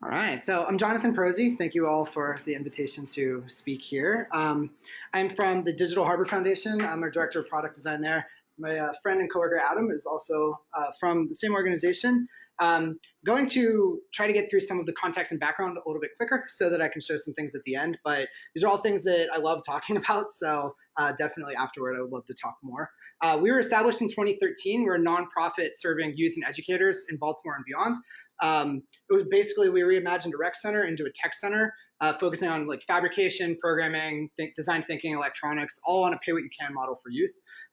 All right, so I'm Jonathan Prozzi. Thank you all for the invitation to speak here. I'm from the Digital Harbor Foundation. I'm a director of product design there. My friend and coworker Adam is also from the same organization. Going to try to get through some of the context and background a little bit quicker so that I can show some things at the end. But these are all things that I love talking about, so definitely afterward I would love to talk more. We were established in 2013. We're a nonprofit serving youth and educators in Baltimore and beyond. It was basically we reimagined a rec center into a tech center, focusing on like fabrication, programming, design thinking, electronics, all on a pay what you can model for youth.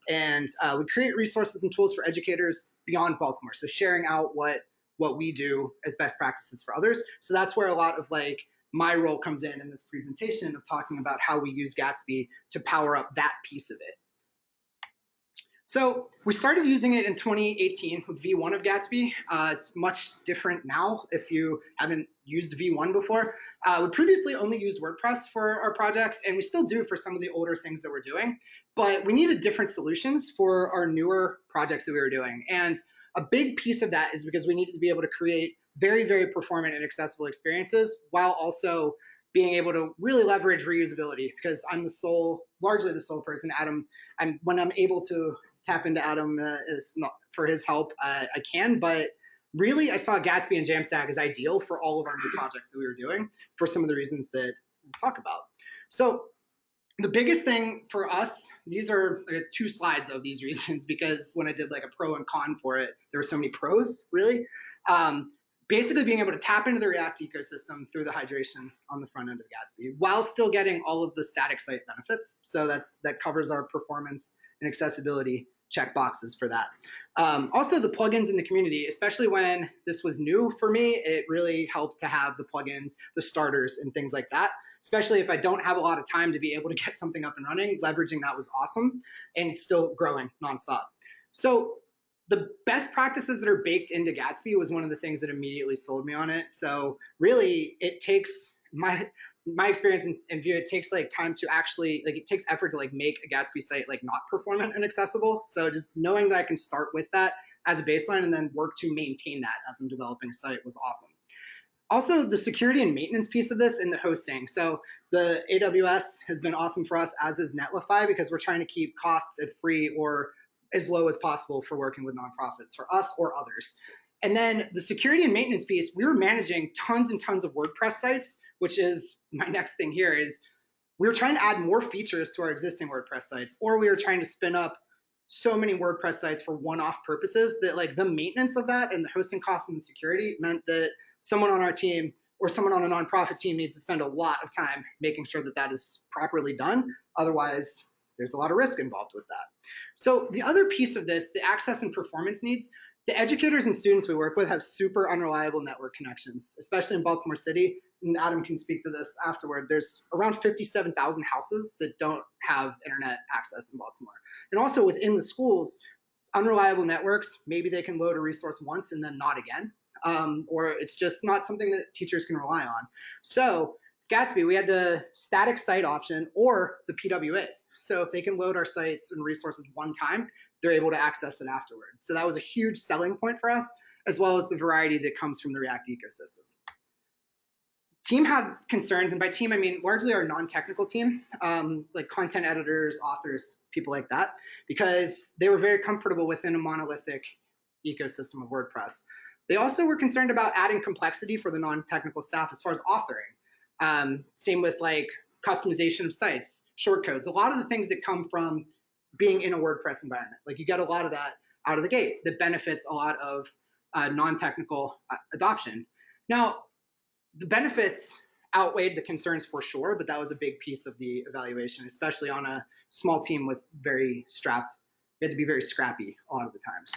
And we create resources and tools for educators beyond Baltimore. So sharing out what we do as best practices for others. So that's where a lot of like my role comes in this presentation of talking about how we use Gatsby to power up that piece of it. So we started using it in 2018 with V1 of Gatsby. It's much different now if you haven't used V1 before. We previously only used WordPress for our projects, and we still do for some of the older things that we're doing. But we needed different solutions for our newer projects that we were doing. And a big piece of that is because we needed to be able to create very, very performant and accessible experiences while also being able to really leverage reusability, because I'm largely the sole person. Adam, when I'm able to tap into Adam is not for his help, I can, but really I saw Gatsby and JAMstack as ideal for all of our new projects that we were doing for some of the reasons that we'll talk about. So the biggest thing for us, these are two slides of these reasons, because when I did like a pro and con for it, there were so many pros, really. Basically being able to tap into the React ecosystem through the hydration on the front end of Gatsby while still getting all of the static site benefits. So that covers our performance and accessibility checkboxes for that. Also, the plugins in the community, especially when this was new for me, it really helped to have the plugins, the starters, and things like that. Especially if I don't have a lot of time to be able to get something up and running, leveraging that was awesome and still growing nonstop. So the best practices that are baked into Gatsby was one of the things that immediately sold me on it. So really, it takes my experience and view, it takes like time to actually it takes effort to like make a Gatsby site like not performant and accessible. So just knowing that I can start with that as a baseline and then work to maintain that as I'm developing a site was awesome. Also, the security and maintenance piece of this and the hosting. So the AWS has been awesome for us, as is Netlify, because we're trying to keep costs at free or as low as possible for working with nonprofits for us or others. And then the security and maintenance piece, we were managing tons and tons of WordPress sites, which is my next thing here is we were trying to add more features to our existing WordPress sites, or we were trying to spin up so many WordPress sites for one-off purposes that like the maintenance of that and the hosting costs and the security meant that someone on our team or someone on a nonprofit team needs to spend a lot of time making sure that that is properly done. Otherwise, there's a lot of risk involved with that. So the other piece of this, the access and performance needs, the educators and students we work with have super unreliable network connections, especially in Baltimore City. And Adam can speak to this afterward. There's around 57,000 houses that don't have internet access in Baltimore. And also within the schools, unreliable networks, maybe they can load a resource once and then not again. Or it's just not something that teachers can rely on. So Gatsby, we had the static site option or the PWAs. So if they can load our sites and resources one time, they're able to access it afterward. So that was a huge selling point for us, as well as the variety that comes from the React ecosystem. Team had concerns, and by team, I mean largely our non-technical team, like content editors, authors, people like that, because they were very comfortable within a monolithic ecosystem of WordPress. They also were concerned about adding complexity for the non-technical staff as far as authoring. Same with like customization of sites, shortcodes, a lot of the things that come from being in a WordPress environment. Like you get a lot of that out of the gate that benefits a lot of non-technical adoption. Now, the benefits outweighed the concerns for sure, but that was a big piece of the evaluation, especially on a small team with very strapped, we had to be very scrappy a lot of the times.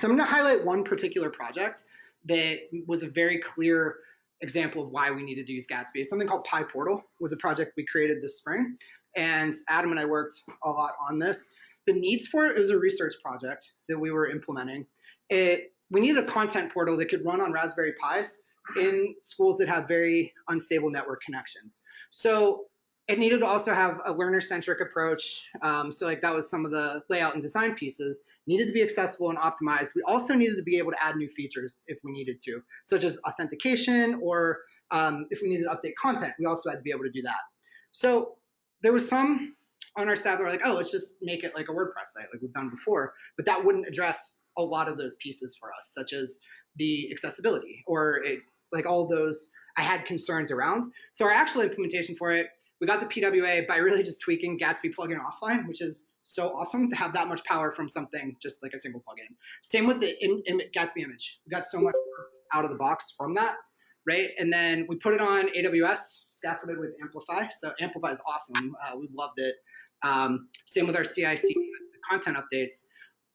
So I'm going to highlight one particular project that was a very clear example of why we needed to use Gatsby. Something called PyPortal was a project we created this spring, and Adam and I worked a lot on this. The needs for it was a research project that we were implementing. We needed a content portal that could run on Raspberry Pis in schools that have very unstable network connections. So It needed to also have a learner-centric approach. So like that was some of the layout and design pieces. Needed to be accessible and optimized. We also needed to be able to add new features if we needed to, such as authentication, or if we needed to update content, we also had to be able to do that. So there was some on our staff that were like, oh, let's just make it like a WordPress site like we've done before, but that wouldn't address a lot of those pieces for us, such as the accessibility or like all those I had concerns around. So our actual implementation for it, we got the PWA by really just tweaking Gatsby plugin offline, which is so awesome to have that much power from something just like a single plugin. Same with the Gatsby image. We got so much out of the box from that, right? And then we put it on AWS, scaffolded with Amplify. So Amplify is awesome. We loved it. Same with our CI/CD, the content updates.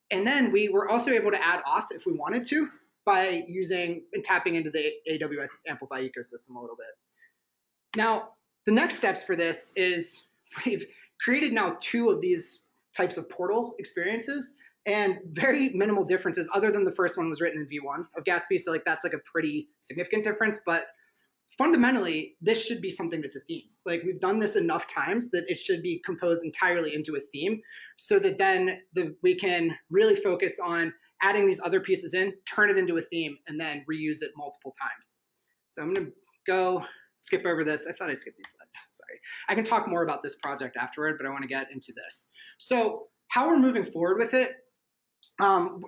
And then we were also able to add auth if we wanted to by using and tapping into the AWS Amplify ecosystem a little bit. Now, the next steps for this is we've created now 2 of these types of portal experiences and very minimal differences other than the first one was written in V1 of Gatsby. So like that's like a pretty significant difference, but fundamentally, this should be something that's a theme. Like we've done this enough times that it should be composed entirely into a theme so that then we can really focus on adding these other pieces in, turn it into a theme, and then reuse it multiple times. So I'm gonna go skip over this. I thought I skipped these slides, sorry. I can talk more about this project afterward, but I wanna get into this. So how we're moving forward with it,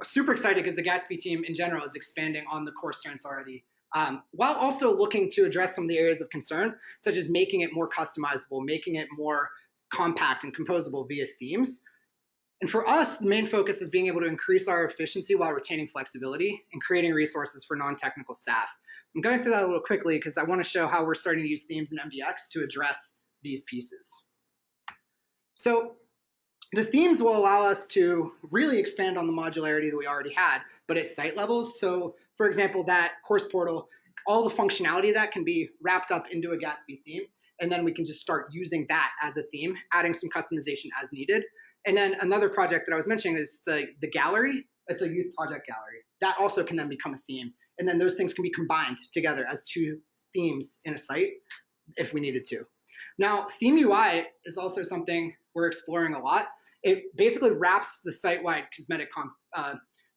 super excited because the Gatsby team in general is expanding on the core strengths already. While also looking to address some of the areas of concern, such as making it more customizable, making it more compact and composable via themes. And for us, the main focus is being able to increase our efficiency while retaining flexibility and creating resources for non-technical staff. I'm going through that a little quickly because I want to show how we're starting to use themes in MDX to address these pieces. So the themes will allow us to really expand on the modularity that we already had, but at site levels. So for example, that course portal, all the functionality of that can be wrapped up into a Gatsby theme, and then we can just start using that as a theme, adding some customization as needed. And then another project that I was mentioning is the gallery. It's a youth project gallery. That also can then become a theme. And then those things can be combined together as 2 themes in a site if we needed to. Now, theme UI is also something we're exploring a lot. It basically wraps the site-wide cosmetic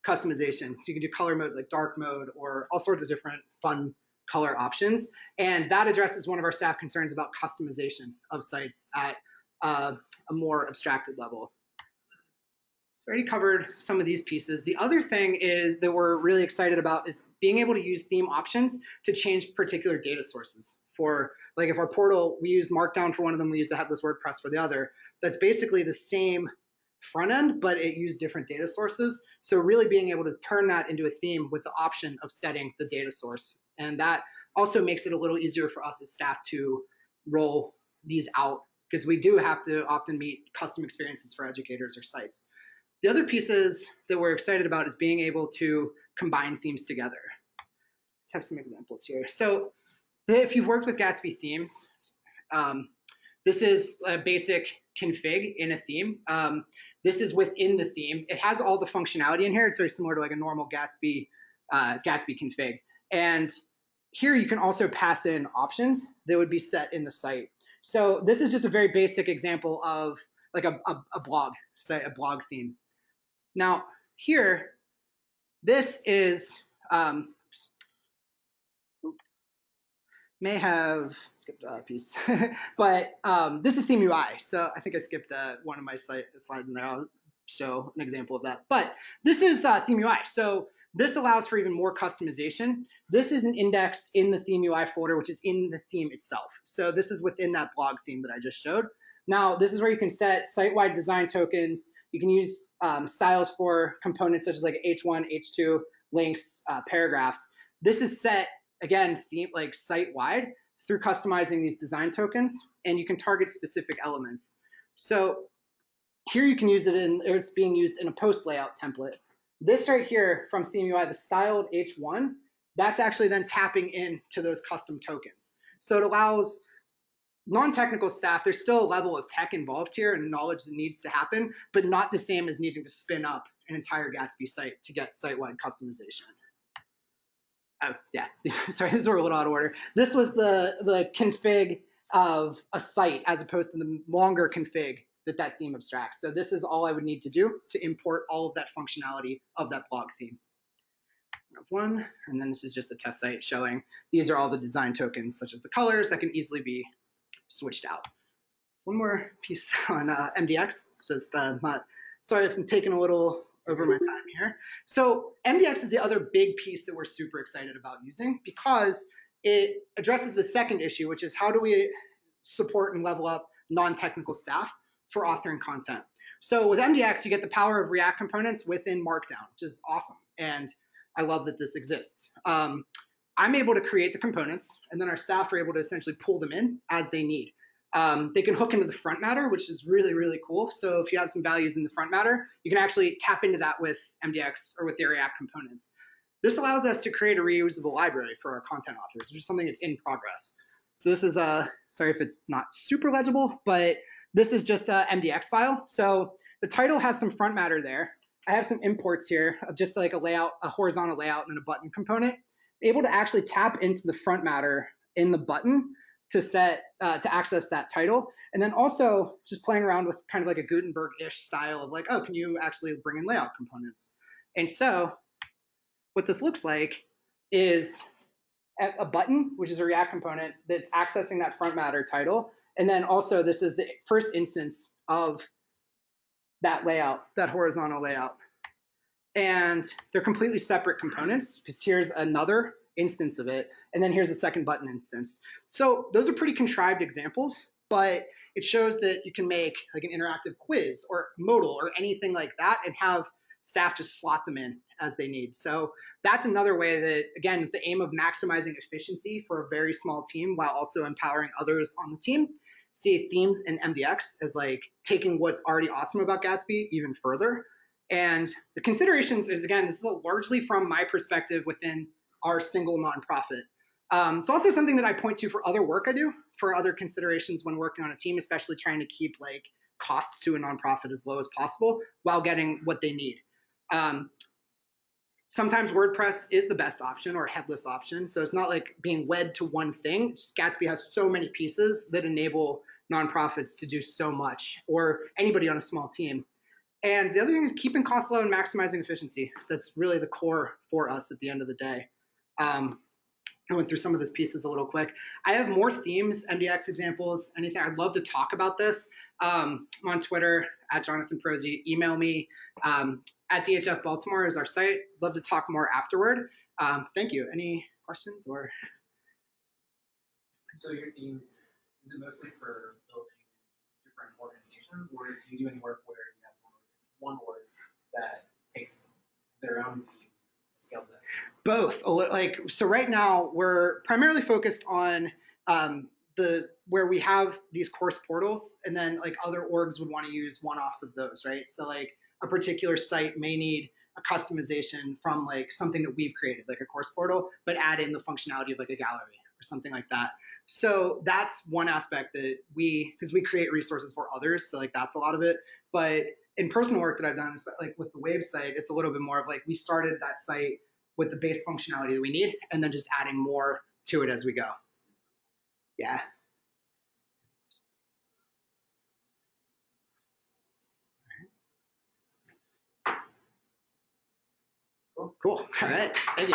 customization. So you can do color modes like dark mode or all sorts of different fun color options. And that addresses one of our staff concerns about customization of sites at a more abstracted level. So I already covered some of these pieces. The other thing is that we're really excited about is being able to use theme options to change particular data sources. For like if our portal, we used Markdown for one of them, we used a headless WordPress for the other. That's basically the same front end, but it used different data sources. So really being able to turn that into a theme with the option of setting the data source. And that also makes it a little easier for us as staff to roll these out because we do have to often meet custom experiences for educators or sites. The other pieces that we're excited about is being able to combine themes together. Let's have some examples here. So if you've worked with Gatsby themes, this is a basic config in a theme. This is within the theme. It has all the functionality in here. It's very similar to like a normal Gatsby config. And here you can also pass in options that would be set in the site. So this is just a very basic example of like a blog, say a blog theme. Now here, this is, may have skipped a piece, but this is theme UI. So I think I skipped one of my slides in there. I'll show an example of that. But this is theme UI. So this allows for even more customization. This is an index in the theme UI folder, which is in the theme itself. So this is within that blog theme that I just showed. Now, this is where you can set site-wide design tokens. You can use styles for components such as like H1, H2, links, paragraphs. This is set, again, theme like site-wide through customizing these design tokens, and you can target specific elements. So here you can use it in, or it's being used in a post layout template. This right here from theme UI, the styled H1, that's actually then tapping into those custom tokens. So it allows non-technical staff, there's still a level of tech involved here and knowledge that needs to happen, but not the same as needing to spin up an entire Gatsby site to get site-wide customization. Yeah, sorry, these were a little out of order. This was the config of a site as opposed to the longer config that theme abstracts. So this is all I would need to do to import all of that functionality of that blog theme. One, and then this is just a test site showing these are all the design tokens, such as the colors that can easily be switched out. One more piece on MDX, just sorry if I'm taking a little over my time here. So MDX is the other big piece that we're super excited about using because it addresses the second issue, which is how do we support and level up non-technical staff for authoring content. So with MDX, you get the power of React components within Markdown, which is awesome. And I love that this exists. I'm able to create the components, and then our staff are able to essentially pull them in as they need. They can hook into the front matter, which is really, really cool. So if you have some values in the front matter, you can actually tap into that with MDX or with the React components. This allows us to create a reusable library for our content authors, which is something that's in progress. So this is sorry if it's not super legible, but this is just a MDX file. So the title has some front matter there. I have some imports here of just like a layout, a horizontal layout, and then a button component. Able to actually tap into the front matter in the button to set to access that title, and then also just playing around with kind of like a Gutenberg-ish style of like, oh, can you actually bring in layout components? And so what this looks like is a button, which is a React component that's accessing that front matter title, and then also this is the first instance of that layout, that horizontal layout. And they're completely separate components because here's another instance of it, and then here's a second button instance. So those are pretty contrived examples, but it shows that you can make like an interactive quiz or modal or anything like that and have staff just slot them in as they need. So that's another way that, again, with the aim of maximizing efficiency for a very small team while also empowering others on the team, see themes in MDX as like taking what's already awesome about Gatsby even further. And the considerations is, again, this is largely from my perspective within our single nonprofit. It's also something that I point to for other work I do, for other considerations when working on a team, especially trying to keep like costs to a nonprofit as low as possible while getting what they need. Sometimes WordPress is the best option or a headless option. So it's not like being wed to one thing. Just Gatsby has so many pieces that enable nonprofits to do so much, or anybody on a small team. And the other thing is keeping costs low and maximizing efficiency. That's really the core for us at the end of the day. I went through some of those pieces a little quick. I have more themes, MDX examples, anything. I'd love to talk about this. I'm on Twitter, at Jonathan Prozzi. Email me. At DHF Baltimore is our site. Love to talk more afterward. Thank you. Any questions or? So your themes, is it mostly for building different organizations, or do you do any work where you have one org that takes their own theme and scales that? Both. Like, so right now we're primarily focused on where we have these course portals, and then like other orgs would want to use one-offs of those, right? So like a particular site may need a customization from like something that we've created, like a course portal, but add in the functionality of like a gallery or something like that. So that's one aspect that because we create resources for others, so like that's a lot of it. But in personal work that I've done, like with the Wave site, it's a little bit more of like we started that site with the base functionality that we need, and then just adding more to it as we go. Yeah. Cool. All right. Thank you.